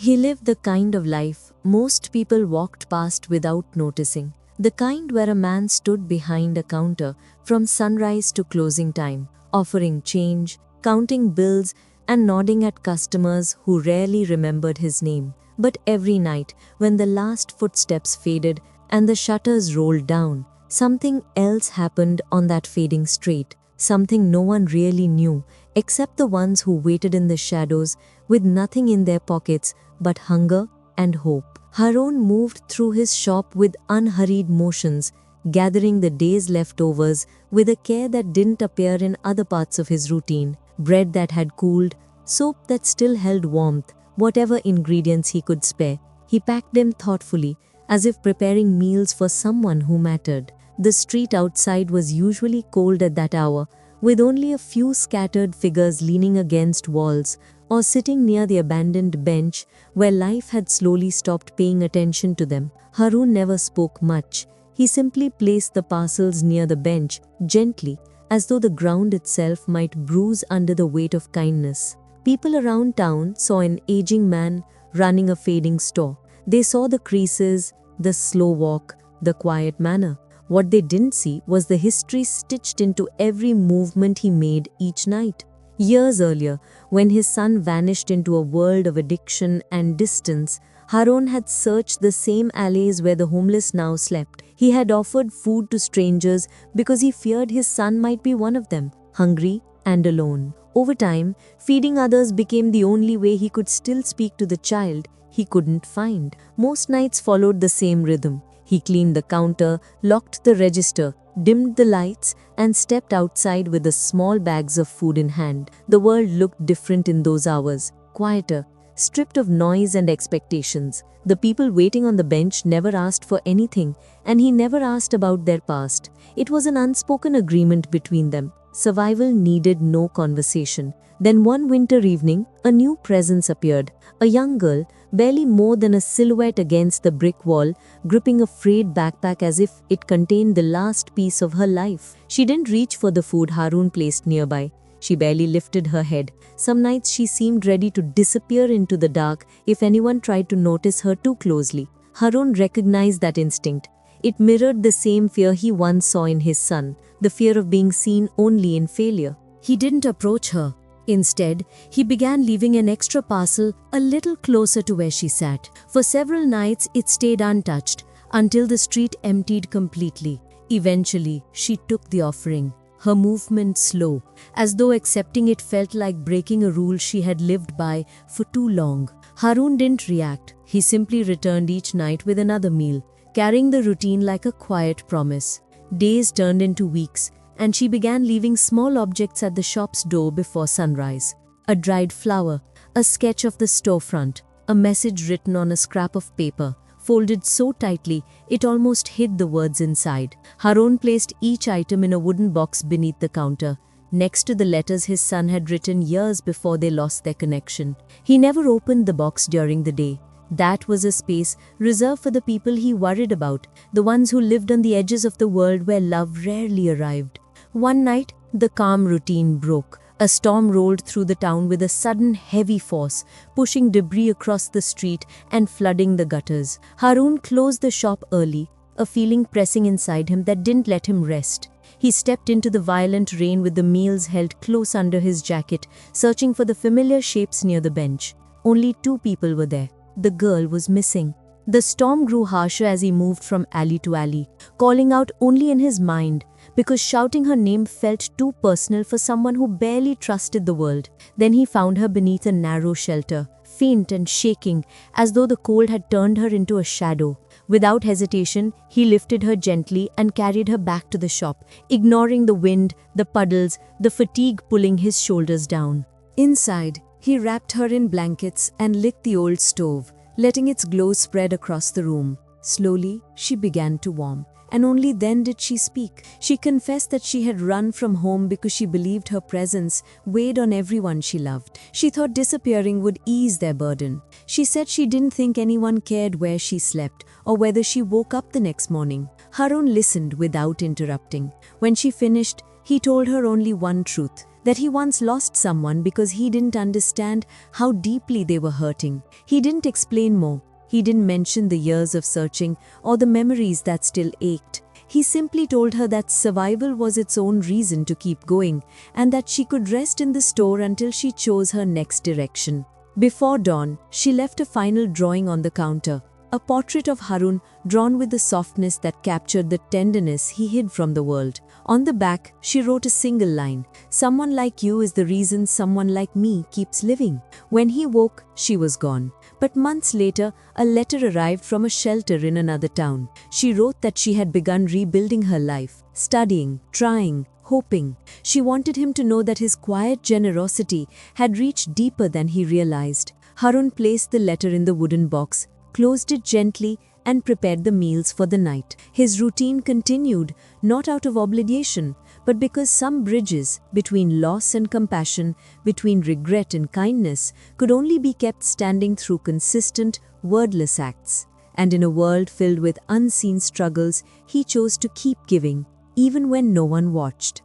He lived the kind of life most people walked past without noticing. The kind where a man stood behind a counter from sunrise to closing time, offering change, counting bills, and nodding at customers who rarely remembered his name. But every night, when the last footsteps faded and the shutters rolled down, something else happened on that fading street, something no one really knew, except the ones who waited in the shadows with nothing in their pockets but hunger and hope. Harun moved through his shop with unhurried motions, gathering the day's leftovers with a care that didn't appear in other parts of his routine. Bread that had cooled, soap that still held warmth, whatever ingredients he could spare. He packed them thoughtfully, as if preparing meals for someone who mattered. The street outside was usually cold at that hour, with only a few scattered figures leaning against walls or sitting near the abandoned bench where life had slowly stopped paying attention to them. Harun never spoke much. He simply placed the parcels near the bench, gently, as though the ground itself might bruise under the weight of kindness. People around town saw an aging man running a fading store. They saw the creases, the slow walk, the quiet manner. What they didn't see was the history stitched into every movement he made each night. Years earlier, when his son vanished into a world of addiction and distance, Harun had searched the same alleys where the homeless now slept. He had offered food to strangers because he feared his son might be one of them, hungry and alone. Over time, feeding others became the only way he could still speak to the child he couldn't find. Most nights followed the same rhythm. He cleaned the counter, locked the register, dimmed the lights, and stepped outside with the small bags of food in hand. The world looked different in those hours, quieter, stripped of noise and expectations. The people waiting on the bench never asked for anything, and he never asked about their past. It was an unspoken agreement between them. Survival needed no conversation. Then one winter evening, a new presence appeared. A young girl, barely more than a silhouette against the brick wall, gripping a frayed backpack as if it contained the last piece of her life. She didn't reach for the food Harun placed nearby. She barely lifted her head. Some nights she seemed ready to disappear into the dark if anyone tried to notice her too closely. Harun recognized that instinct. It mirrored the same fear he once saw in his son, the fear of being seen only in failure. He didn't approach her. Instead, he began leaving an extra parcel a little closer to where she sat. For several nights, it stayed untouched, until the street emptied completely. Eventually, she took the offering, her movement slow, as though accepting it felt like breaking a rule she had lived by for too long. Harun didn't react. He simply returned each night with another meal, carrying the routine like a quiet promise. Days turned into weeks, and she began leaving small objects at the shop's door before sunrise. A dried flower, a sketch of the storefront, a message written on a scrap of paper, folded so tightly it almost hid the words inside. Harun placed each item in a wooden box beneath the counter, next to the letters his son had written years before they lost their connection. He never opened the box during the day. That was a space reserved for the people he worried about, the ones who lived on the edges of the world where love rarely arrived. One night, the calm routine broke. A storm rolled through the town with a sudden heavy force, pushing debris across the street and flooding the gutters. Harun closed the shop early, a feeling pressing inside him that didn't let him rest. He stepped into the violent rain with the meals held close under his jacket, searching for the familiar shapes near the bench. Only 2 people were there. The girl was missing. The storm grew harsher as he moved from alley to alley, calling out only in his mind, because shouting her name felt too personal for someone who barely trusted the world. Then he found her beneath a narrow shelter, faint and shaking, as though the cold had turned her into a shadow. Without hesitation, he lifted her gently and carried her back to the shop, ignoring the wind, the puddles, the fatigue pulling his shoulders down. Inside, he wrapped her in blankets and lit the old stove, letting its glow spread across the room. Slowly, she began to warm, and only then did she speak. She confessed that she had run from home because she believed her presence weighed on everyone she loved. She thought disappearing would ease their burden. She said she didn't think anyone cared where she slept or whether she woke up the next morning. Harun listened without interrupting. When she finished, he told her only one truth, that he once lost someone because he didn't understand how deeply they were hurting. He didn't explain more. He didn't mention the years of searching or the memories that still ached. He simply told her that survival was its own reason to keep going and that she could rest in the store until she chose her next direction. Before dawn, she left a final drawing on the counter, a portrait of Harun drawn with the softness that captured the tenderness he hid from the world. On the back, she wrote a single line, "Someone like you is the reason someone like me keeps living." When he woke, she was gone. But months later, a letter arrived from a shelter in another town. She wrote that she had begun rebuilding her life, studying, trying, hoping. She wanted him to know that his quiet generosity had reached deeper than he realized. Harun placed the letter in the wooden box, closed it gently, and prepared the meals for the night. His routine continued, not out of obligation, but because some bridges between loss and compassion, between regret and kindness, could only be kept standing through consistent, wordless acts. And in a world filled with unseen struggles, he chose to keep giving, even when no one watched.